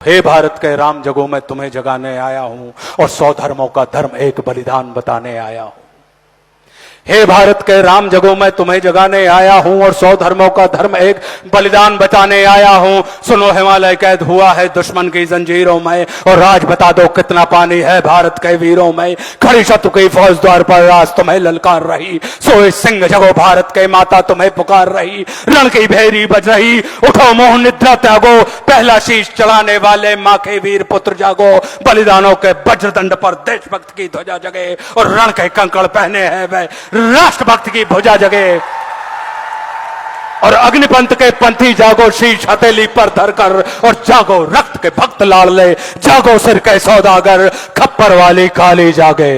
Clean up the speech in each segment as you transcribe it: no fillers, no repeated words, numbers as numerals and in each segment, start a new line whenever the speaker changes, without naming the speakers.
हे भारत के राम जगो, मैं तुम्हें जगाने आया हूं और 100 धर्मों का धर्म एक बलिदान बताने आया हूं। हे भारत के राम जगो, मैं तुम्हें जगाने आया हूं और 100 धर्मों का धर्म एक बलिदान बताने आया हूं। सुनो, हिमालय कैद हुआ है दुश्मन की जंजीरों में और राज बता दो कितना पानी है भारत के वीरों में। खड़ी शत्रु की फौज द्वार पर राज तुम्हें ललकार रही, सोए सिंह जगो भारत के माता तुम्हें पुकार रही। रण की भेरी बज रही, उठो मोह निद्रा त्यागो, पहला शीश चढ़ाने वाले मां के वीर पुत्र जागो। बलिदानों के वज्रदंड पर देशभक्त की ध्वजा जगे और रण के कंकड़ पहने हैं वे राष्ट्रभक्त की भुजा जगे। और अग्निपंथ के पंथी जागो, शीश हथेली पर धरकर और जागो रक्त के भक्त लाडले, जागो सिर के सौदागर, खप्पर वाली काली जागे,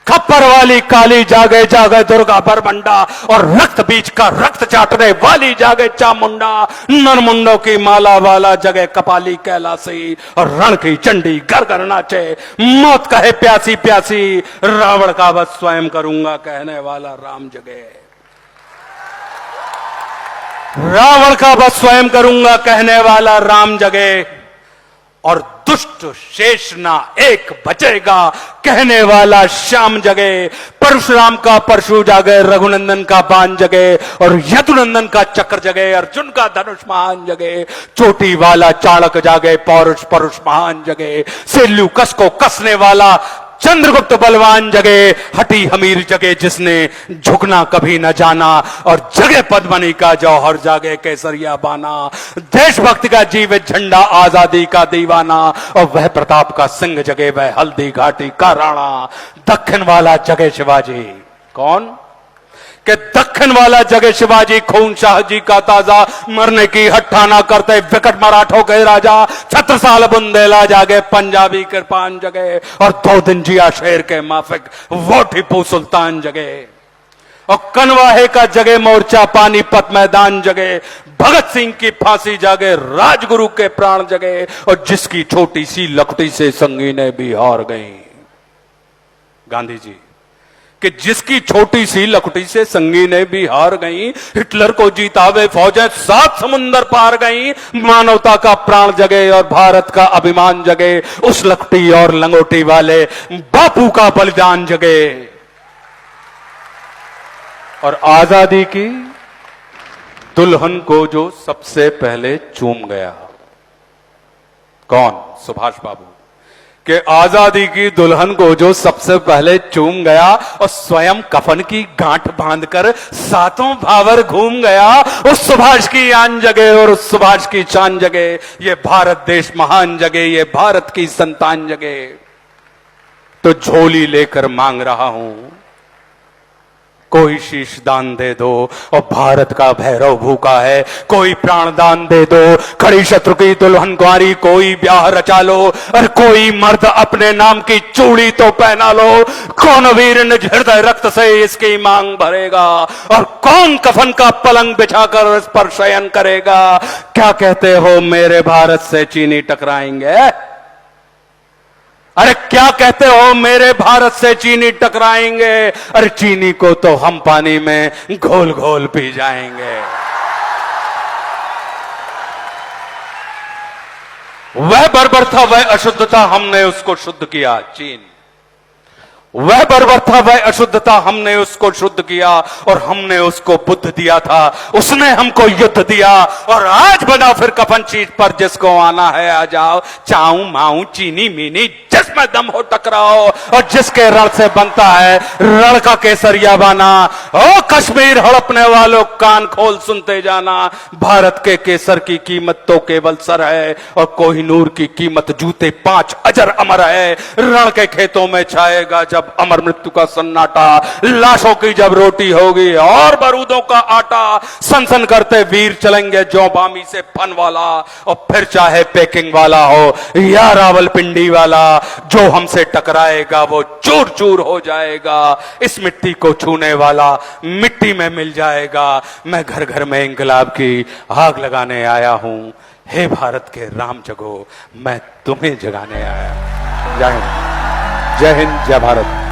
खप्पर वाली काली जागे, जागे दुर्गा बरबंडा और रक्त बीज का रक्त चाटने वाली जागे चामुंडा। नरमुंडों की माला वाला जगे कपाली कैलासी और रण की चंडी घर घर नाचे। मौत कहे प्यासी प्यासी, रावण का वध स्वयं करूंगा कहने वाला राम जगे, रावण का वध स्वयं करूंगा कहने वाला राम जगे। और दुष्ट शेष ना एक बचेगा कहने वाला श्याम जगे। परशुराम का परशु जागे, रघुनंदन का बाण जगे और यदुनंदन का चक्र जगे, अर्जुन का धनुष महान जगे। चोटी वाला चाणक जागे, पौरुष परुष महान जगे। सेल्यू कस को कसने वाला चंद्रगुप्त बलवान जगे। हटी हमीर जगे जिसने झुकना कभी न जाना और जगे पद्मनी का जौहर जागे केसरिया बाना। देशभक्ति का जीवित झंडा, आजादी का दीवाना और वह प्रताप का सिंह जगे, वह हल्दी घाटी का राणा। दक्षिण वाला जगे शिवाजी, कौन कि दक्षिण वाला जगे शिवाजी, खून शाह जी का ताजा, मरने की हट्ठा ना करते विकट मराठों के राजा। छत्रसाल बुंदेला जागे, पंजाबी कृपान जगे और 2 दिन जिया शेर के माफिक वो टीपू सुल्तान जगे। और कनवाहे का जगे मोर्चा, पानीपत मैदान जगे। भगत सिंह की फांसी जागे, राजगुरु के प्राण जगे और जिसकी छोटी सी लकड़ी से संगीनें भी हार गई। गांधी जी कि जिसकी छोटी सी लकड़ी से संगीनें भी हार गई, हिटलर को जीतावे फौजें 7 समुंदर पार गई। मानवता का प्राण जगे और भारत का अभिमान जगे, उस लकड़ी और लंगोटी वाले बापू का बलिदान जगे। और आजादी की दुल्हन को जो सबसे पहले चूम गया, कौन? सुभाष बाबू। कि आजादी की दुल्हन को जो सबसे पहले चूम गया और स्वयं कफन की गांठ बांधकर 7 भावर घूम गया, उस सुभाष की आन जगे और उस सुभाष की शान जगे। ये भारत देश महान जगे, ये भारत की संतान जगे। तो झोली लेकर मांग रहा हूं, कोई शीश दान दे दो और भारत का भैरव भूखा है, कोई प्राण दान दे दो। खड़ी शत्रु की दुल्हन कुंवारी, कोई ब्याह रचा लो और कोई मर्द अपने नाम की चूड़ी तो पहना लो। कौन वीर निज हृदय रक्त से इसकी मांग भरेगा और कौन कफन का पलंग बिछाकर इस पर शयन करेगा। क्या कहते हो मेरे भारत से चीनी टकराएंगे? अरे क्या कहते हो मेरे भारत से चीनी टकराएंगे? अरे चीनी को तो हम पानी में घोल घोल पी जाएंगे। वह बर्बरता, वह अशुद्धता, हमने उसको शुद्ध किया। चीन वह बर्बर था, वह अशुद्धता, हमने उसको शुद्ध किया और हमने उसको बुद्ध दिया था। उसने हमको युद्ध दिया और आज बना फिर कफन चीज पर जिसको आना है आ जाओ। चाऊ माऊ चीनी मीनी जिसमें दम हो टकराओ और जिसके रण से बनता है रण का केसरिया बाना। ओ कश्मीर हड़पने वालों कान खोल सुनते जाना, भारत के केसर की कीमत तो केवल सर है और कोहिनूर की कीमत जूते 5 अजर अमर है। रण के खेतों में छाएगा जब अमर मृत्यु का सन्नाटा, लाशों की जब रोटी होगी और बारूदों का आटा। सनसन करते वीर चलेंगे जो बामी से फन वाला और फिर चाहे पैकिंग वाला हो या रावलपिंडी वाला, जो हमसे टकराएगा वो चूर चूर हो जाएगा। इस मिट्टी को छूने वाला मिट्टी में मिल जाएगा। मैं घर घर में इंकलाब की आग लगाने आया हूं। हे भारत के राम जगो, मैं तुम्हें जगाने आया। जय हिंद, जय भारत।